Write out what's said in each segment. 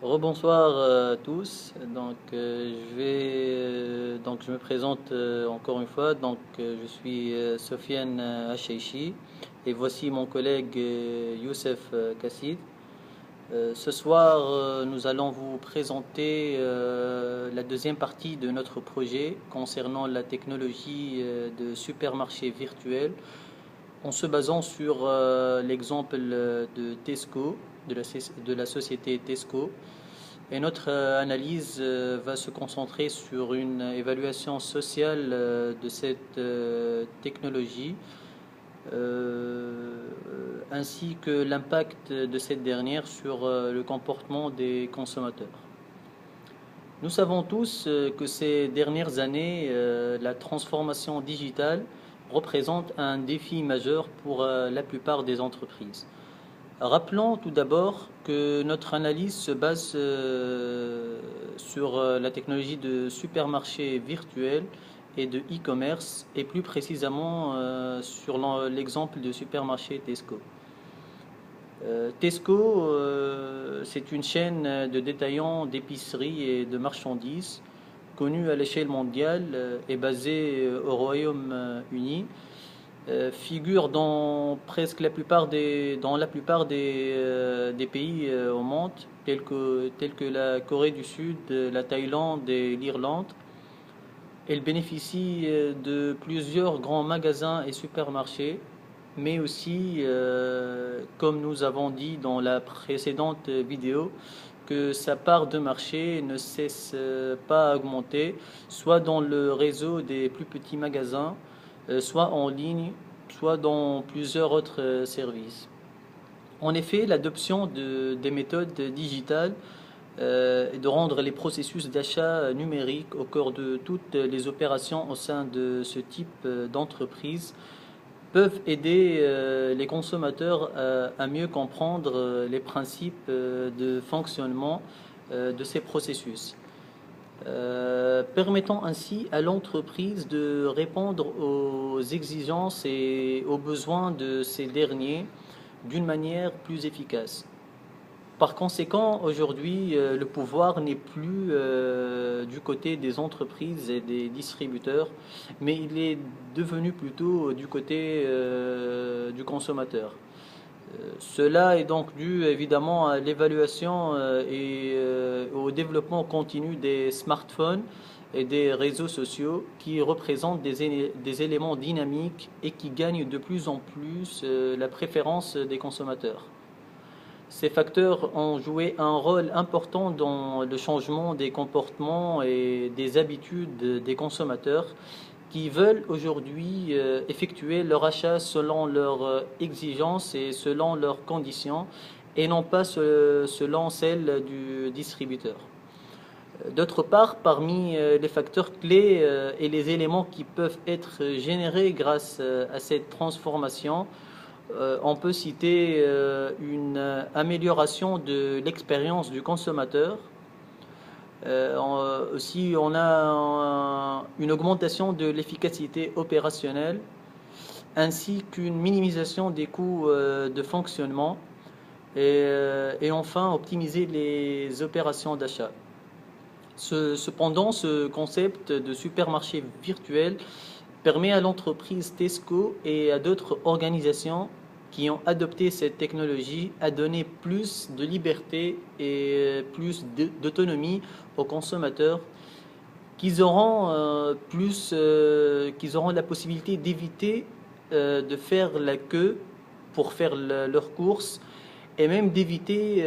Rebonsoir à tous. Je me présente encore une fois. Je suis Sofiane Hacheichi et voici mon collègue Youssef Kassid. Ce soir, nous allons vous présenter la deuxième partie de notre projet concernant la technologie de supermarché virtuel en se basant sur l'exemple de Tesco, de la société Tesco. Et notre analyse va se concentrer sur une évaluation sociale de cette technologie, ainsi que l'impact de cette dernière sur le comportement des consommateurs. Nous savons tous que ces dernières années, la transformation digitale représente un défi majeur pour la plupart des entreprises. Rappelons tout d'abord que notre analyse se base sur la technologie de supermarché virtuel et de e-commerce et plus précisément sur l'exemple de supermarché Tesco. Tesco, c'est une chaîne de détaillants d'épicerie et de marchandises connue à l'échelle mondiale et basée au Royaume-Uni. Figure dans presque dans la plupart des pays au monde, tels que la Corée du Sud, la Thaïlande et l'Irlande. Elle bénéficie de plusieurs grands magasins et supermarchés, mais aussi, comme nous avons dit dans la précédente vidéo, que sa part de marché ne cesse pas à augmenter, soit dans le réseau des plus petits magasins, soit en ligne, soit dans plusieurs autres services. En effet, l'adoption des méthodes digitales et de rendre les processus d'achat numériques au cœur de toutes les opérations au sein de ce type d'entreprise peuvent aider les consommateurs à mieux comprendre les principes de fonctionnement de ces processus, permettant ainsi à l'entreprise de répondre aux exigences et aux besoins de ces derniers d'une manière plus efficace. Par conséquent, aujourd'hui, le pouvoir n'est plus du côté des entreprises et des distributeurs, mais il est devenu plutôt du côté du consommateur. Cela est donc dû évidemment à l'évaluation et au développement continu des smartphones et des réseaux sociaux qui représentent des éléments dynamiques et qui gagnent de plus en plus la préférence des consommateurs. Ces facteurs ont joué un rôle important dans le changement des comportements et des habitudes des consommateurs qui veulent aujourd'hui effectuer leur achat selon leurs exigences et selon leurs conditions et non pas selon celles du distributeur. D'autre part, parmi les facteurs clés et les éléments qui peuvent être générés grâce à cette transformation, on peut citer une amélioration de l'expérience du consommateur. Aussi, on a une augmentation de l'efficacité opérationnelle ainsi qu'une minimisation des coûts de fonctionnement et enfin optimiser les opérations d'achat. Cependant, ce concept de supermarché virtuel permet à l'entreprise Tesco et à d'autres organisations qui ont adopté cette technologie à donner plus de liberté et plus d'autonomie aux consommateurs qu'ils auront la possibilité d'éviter de faire la queue pour faire leurs courses et même d'éviter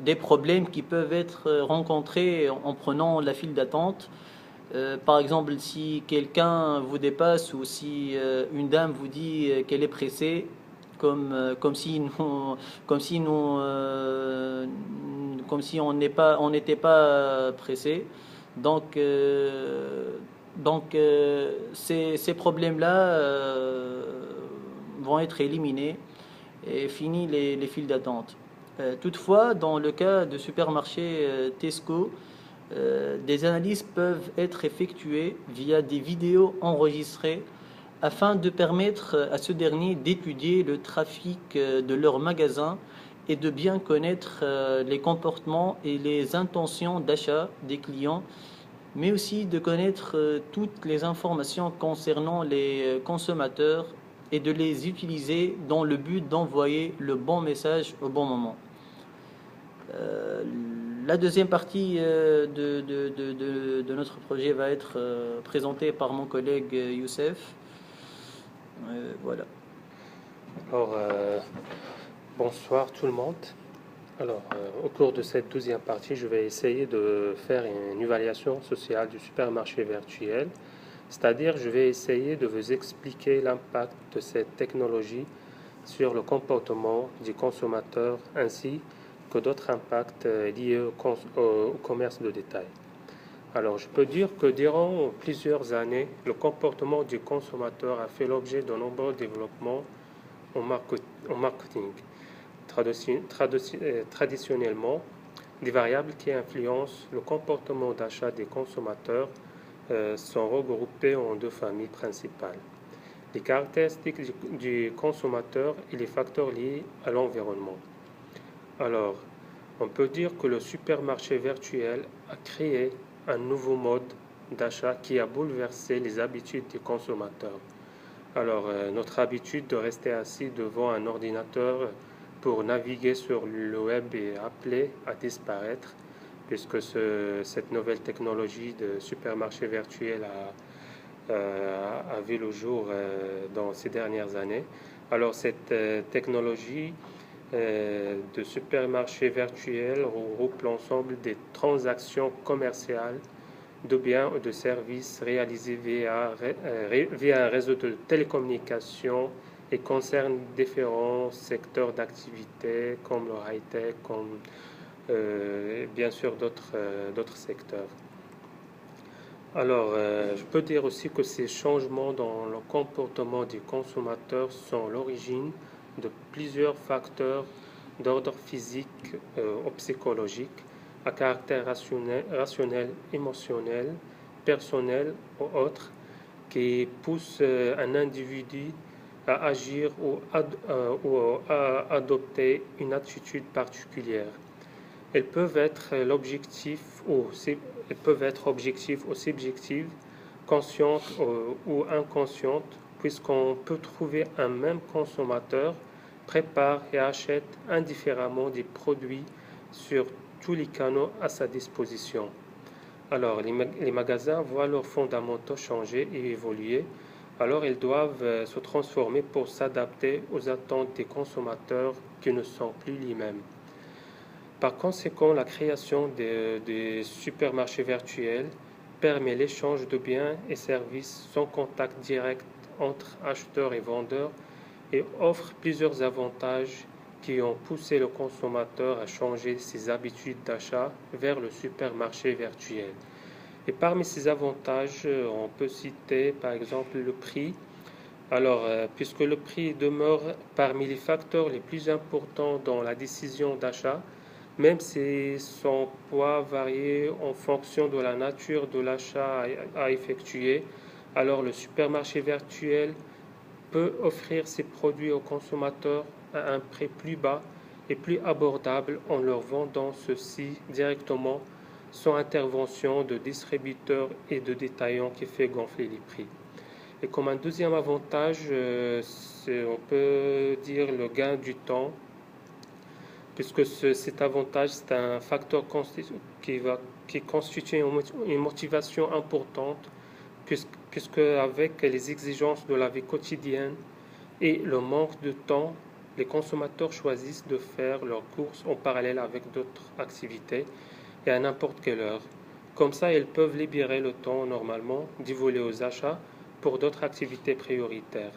des problèmes qui peuvent être rencontrés en prenant la file d'attente. Par exemple, si quelqu'un vous dépasse ou si une dame vous dit qu'elle est pressée, comme si nous, comme si nous, comme si on n'était pas pressé. Donc, ces problèmes-là vont être éliminés et fini les files d'attente. Toutefois, dans le cas de supermarché Tesco, des analyses peuvent être effectuées via des vidéos enregistrées afin de permettre à ce dernier d'étudier le trafic de leur magasin est de bien connaître les comportements et les intentions d'achat des clients, mais aussi de connaître toutes les informations concernant les consommateurs et de les utiliser dans le but d'envoyer le bon message au bon moment. Euh, la deuxième partie de notre projet va être présentée par mon collègue Youssef. Voilà. Alors, bonsoir tout le monde. Alors, au cours de cette 12e partie, je vais essayer de faire une évaluation sociale du supermarché virtuel. C'est-à-dire, je vais essayer de vous expliquer l'impact de cette technologie sur le comportement du consommateur ainsi que d'autres impacts liés au commerce de détail. Alors, je peux dire que durant plusieurs années, le comportement du consommateur a fait l'objet de nombreux développements en marketing. Traditionnellement, des variables qui influencent le comportement d'achat des consommateurs sont regroupées en deux familles principales. Les caractéristiques du consommateur et les facteurs liés à l'environnement. Alors, on peut dire que le supermarché virtuel a créé un nouveau mode d'achat qui a bouleversé les habitudes des consommateurs. Alors, notre habitude de rester assis devant un ordinateur pour naviguer sur le web est appelée à disparaître, puisque cette nouvelle technologie de supermarché virtuel a vu le jour dans ces dernières années. Alors, cette technologie de supermarché virtuel regroupe l'ensemble des transactions commerciales de biens ou de services réalisés via un réseau de télécommunications et concerne différents secteurs d'activité comme le high-tech, comme bien sûr d'autres secteurs. Alors, je peux dire aussi que ces changements dans le comportement des consommateurs sont l'origine de plusieurs facteurs d'ordre physique ou psychologique à caractère rationnel, émotionnel, personnel ou autre qui poussent un individu à agir ou à adopter une attitude particulière. Elles peuvent être objectives ou subjectives, conscientes ou inconscientes, puisqu'on peut trouver un même consommateur prépare et achète indifféremment des produits sur tous les canaux à sa disposition. Alors, les magasins voient leurs fondamentaux changer et évoluer, alors ils doivent se transformer pour s'adapter aux attentes des consommateurs qui ne sont plus les mêmes. Par conséquent, la création des supermarchés virtuels permet l'échange de biens et services sans contact direct entre acheteurs et vendeurs et offre plusieurs avantages qui ont poussé le consommateur à changer ses habitudes d'achat vers le supermarché virtuel. Et parmi ces avantages, on peut citer par exemple le prix. Alors, puisque le prix demeure parmi les facteurs les plus importants dans la décision d'achat, même si son poids varie en fonction de la nature de l'achat à effectuer, alors le supermarché virtuel peut offrir ses produits aux consommateurs à un prix plus bas et plus abordable en leur vendant ceux-ci directement sans intervention de distributeurs et de détaillants qui fait gonfler les prix. Et comme un deuxième avantage, on peut dire le gain du temps, puisque cet avantage, c'est un facteur qui constitue une motivation importante, puisque avec les exigences de la vie quotidienne et le manque de temps, les consommateurs choisissent de faire leurs courses en parallèle avec d'autres activités et à n'importe quelle heure. Comme ça, ils peuvent libérer le temps normalement dévolé aux achats pour d'autres activités prioritaires.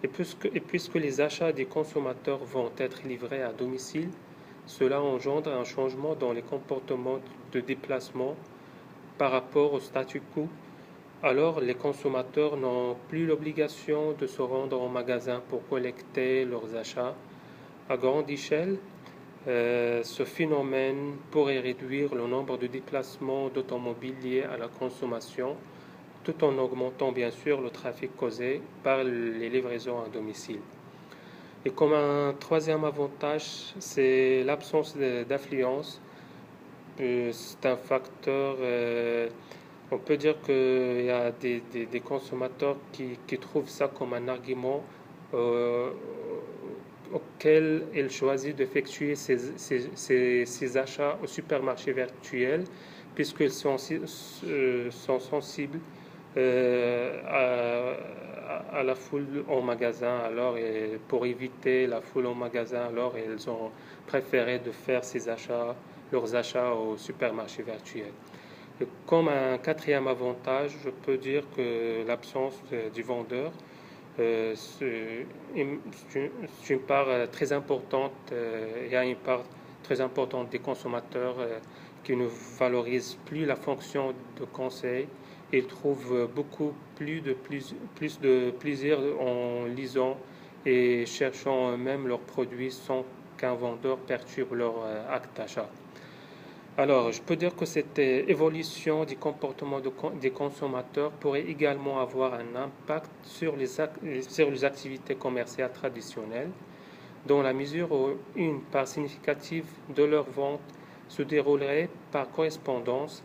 Et puisque les achats des consommateurs vont être livrés à domicile, cela engendre un changement dans les comportements de déplacement par rapport au statu quo. Alors, les consommateurs n'ont plus l'obligation de se rendre en magasin pour collecter leurs achats à grande échelle. Ce phénomène pourrait réduire le nombre de déplacements d'automobiles liés à la consommation, tout en augmentant bien sûr le trafic causé par les livraisons à domicile. Et comme un troisième avantage, c'est l'absence d'affluence. C'est un facteur, on peut dire qu'il y a des consommateurs qui trouvent ça comme un argument euh, auquel ils choisissent d'effectuer ces achats au supermarché virtuel, puisqu'ils sont sensibles à la foule en magasin. Alors, et pour éviter la foule en magasin, alors ils ont préféré de faire leurs achats au supermarché virtuel. Et comme un quatrième avantage, je peux dire que l'absence du vendeur, c'est une part très importante. Il y a une part très importante des consommateurs qui ne valorisent plus la fonction de conseil. Ils trouvent beaucoup plus de plaisir en lisant et cherchant eux-mêmes leurs produits sans qu'un vendeur perturbe leur acte d'achat. Alors, je peux dire que cette évolution du comportement des consommateurs pourrait également avoir un impact sur sur les activités commerciales traditionnelles, dans la mesure où une part significative de leurs ventes se déroulerait par correspondance.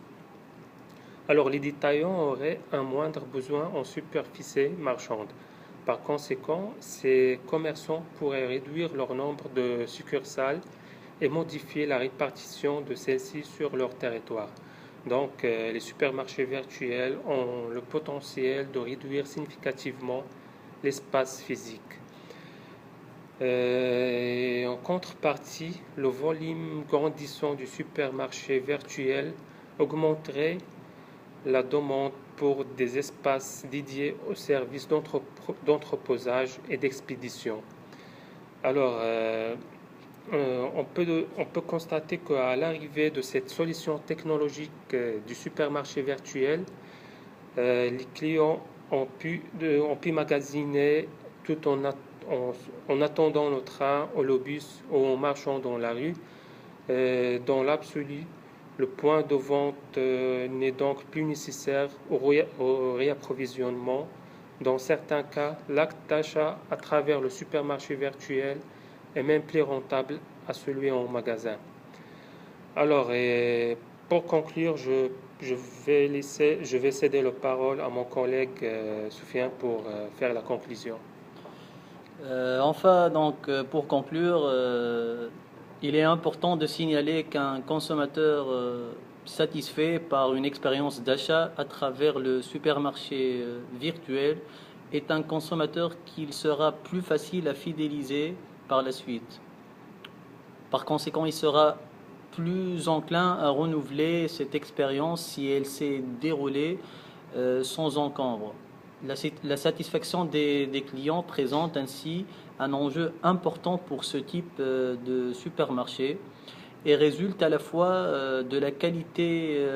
Alors, les détaillants auraient un moindre besoin en superficie marchande. Par conséquent, ces commerçants pourraient réduire leur nombre de succursales et modifier la répartition de celles-ci sur leur territoire. Donc, les supermarchés virtuels ont le potentiel de réduire significativement l'espace physique. Et en contrepartie, le volume grandissant du supermarché virtuel augmenterait la demande pour des espaces dédiés aux services d'entreposage et d'expédition. Alors, on peut constater qu'à l'arrivée de cette solution technologique du supermarché virtuel, les clients ont pu magasiner tout en attendant le train ou le bus ou en marchant dans la rue. Dans l'absolu, le point de vente n'est donc plus nécessaire au réapprovisionnement. Dans certains cas, l'acte d'achat à travers le supermarché virtuel est même plus rentable à celui en magasin. Alors, et pour conclure, je vais céder la parole à mon collègue Soufiane pour faire la conclusion. Enfin, donc, pour conclure, il est important de signaler qu'un consommateur satisfait par une expérience d'achat à travers le supermarché virtuel est un consommateur qu'il sera plus facile à fidéliser par la suite. Par conséquent, il sera plus enclin à renouveler cette expérience si elle s'est déroulée sans encombre. La satisfaction des clients présente ainsi un enjeu important pour ce type de supermarché et résulte à la fois de la qualité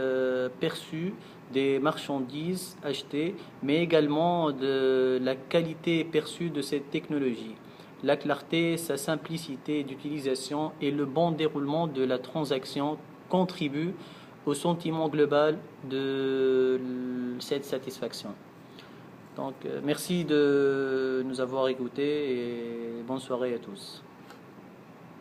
perçue des marchandises achetées, mais également de la qualité perçue de cette technologie. La clarté, sa simplicité d'utilisation et le bon déroulement de la transaction contribuent au sentiment global de cette satisfaction. Donc, merci de nous avoir écoutés et bonne soirée à tous.